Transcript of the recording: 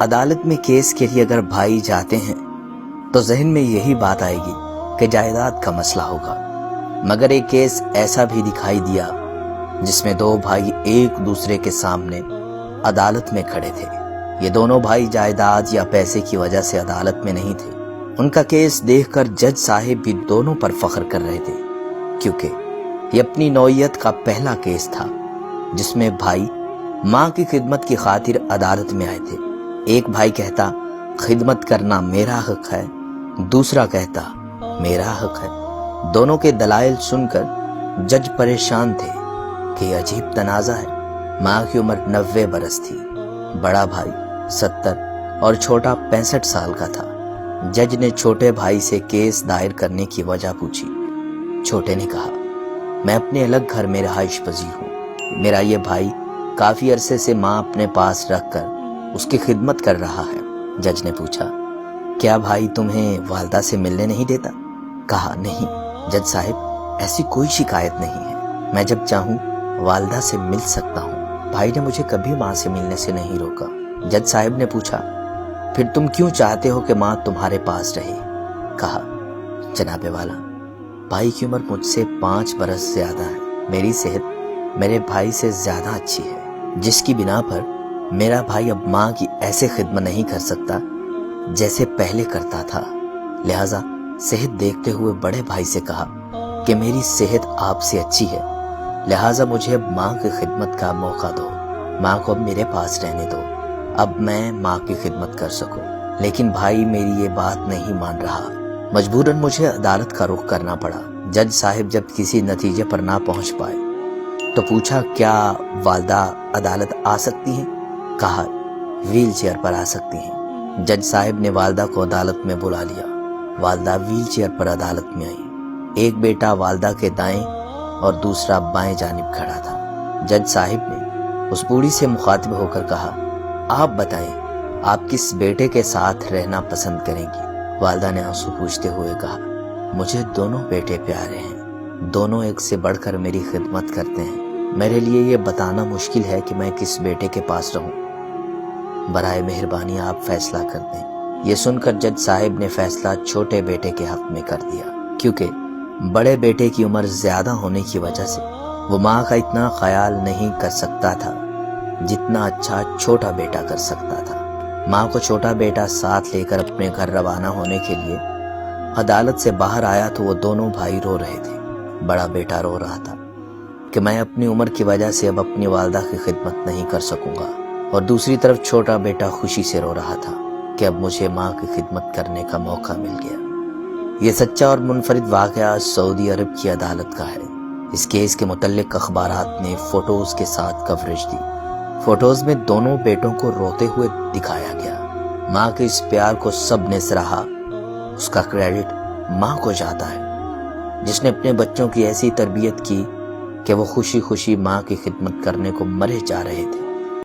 عدالت میں کیس کے لیے اگر بھائی جاتے ہیں تو ذہن میں یہی بات آئے گی کہ جائیداد کا مسئلہ ہوگا، مگر ایک کیس ایسا بھی دکھائی دیا جس میں دو بھائی ایک دوسرے کے سامنے عدالت میں کھڑے تھے۔ یہ دونوں بھائی جائیداد یا پیسے کی وجہ سے عدالت میں نہیں تھے۔ ان کا کیس دیکھ کر جج صاحب بھی دونوں پر فخر کر رہے تھے، کیونکہ یہ اپنی نوعیت کا پہلا کیس تھا جس میں بھائی ماں کی خدمت کی خاطر عدالت میں آئے تھے۔ ایک بھائی کہتا خدمت کرنا میرا حق ہے، دوسرا کہتا میرا حق ہے۔ دونوں کے دلائل سن کر جج پریشان تھے کہ یہ عجیب تنازع ہے۔ ماں کی عمر 90 برس تھی، بڑا بھائی 70 اور چھوٹا 65 سال کا تھا۔ جج نے چھوٹے بھائی سے کیس دائر کرنے کی وجہ پوچھی۔ چھوٹے نے کہا، میں اپنے الگ گھر میں رہائش پذیر ہوں۔ میرا یہ بھائی کافی عرصے سے ماں اپنے پاس رکھ کر اس کی خدمت کر رہا ہے۔ جج نے پوچھا، کیا بھائی تمہیں والدہ سے ملنے نہیں دیتا؟ کہا، نہیں جج صاحب، ایسی کوئی شکایت نہیں ہے، میں جب چاہوں والدہ سے مل سکتا ہوں۔ بھائی نے مجھے کبھی ماں سے ملنے سے نہیں روکا۔ جج صاحب نے پوچھا، پھر تم کیوں چاہتے ہو کہ ماں تمہارے پاس رہے؟ کہا، جناب والا، بھائی کی عمر مجھ سے 5 برس زیادہ ہے۔ میری صحت میرے بھائی سے زیادہ اچھی ہے، جس کی بنا پر میرا بھائی اب ماں کی ایسے خدمت نہیں کر سکتا جیسے پہلے کرتا تھا۔ لہٰذا صحت دیکھتے ہوئے بڑے بھائی سے کہا کہ میری صحت آپ سے اچھی ہے، لہٰذا مجھے اب ماں کی خدمت کا موقع دو، ماں کو اب میرے پاس رہنے دو، اب میں ماں کی خدمت کر سکوں۔ لیکن بھائی میری یہ بات نہیں مان رہا، مجبوراً مجھے عدالت کا رخ کرنا پڑا۔ جج صاحب جب کسی نتیجے پر نہ پہنچ پائے تو پوچھا، کیا والدہ عدالت آ سکتی ہیں؟ کہا، ویل چیئر پر آ سکتی ہیں۔ جج صاحب نے والدہ کو عدالت میں بلا لیا۔ والدہ ویل چیئر پر عدالت میں آئی۔ ایک بیٹا والدہ کے دائیں اور دوسرا بائیں جانب کھڑا تھا۔ جج صاحب نے اس بوڑھی سے مخاطب ہو کر کہا، آپ بتائیں آپ کس بیٹے کے ساتھ رہنا پسند کریں گی؟ والدہ نے آنسو پوچھتے ہوئے کہا، مجھے دونوں بیٹے پیارے ہیں، دونوں ایک سے بڑھ کر میری خدمت کرتے ہیں۔ میرے لیے یہ بتانا مشکل ہے کہ میں کس بیٹے کے پاس رہوں، برائے مہربانی آپ فیصلہ کر دیں۔ یہ سن کر جج صاحب نے فیصلہ چھوٹے بیٹے کے حق میں کر دیا، کیونکہ بڑے بیٹے کی عمر زیادہ ہونے کی وجہ سے وہ ماں کا اتنا خیال نہیں کر سکتا تھا جتنا اچھا چھوٹا بیٹا کر سکتا تھا۔ ماں کو چھوٹا بیٹا ساتھ لے کر اپنے گھر روانہ ہونے کے لیے عدالت سے باہر آیا تو وہ دونوں بھائی رو رہے تھے۔ بڑا بیٹا رو رہا تھا کہ میں اپنی عمر کی وجہ سے اب اپنی والدہ کی خدمت نہیں کر سکوں گا، اور دوسری طرف چھوٹا بیٹا خوشی سے رو رہا تھا کہ اب مجھے ماں کی خدمت کرنے کا موقع مل گیا۔ یہ سچا اور منفرد واقعہ سعودی عرب کی عدالت کا ہے۔ اس کیس کے متعلق اخبارات نے فوٹوز کے ساتھ کوریج دی۔ فوٹوز میں دونوں بیٹوں کو روتے ہوئے دکھایا گیا۔ ماں کے اس پیار کو سب نے سراہا۔ اس کا کریڈٹ ماں کو جاتا ہے جس نے اپنے بچوں کی ایسی تربیت کی کہ وہ خوشی خوشی ماں کی خدمت کرنے کو مرے جا رہے تھے۔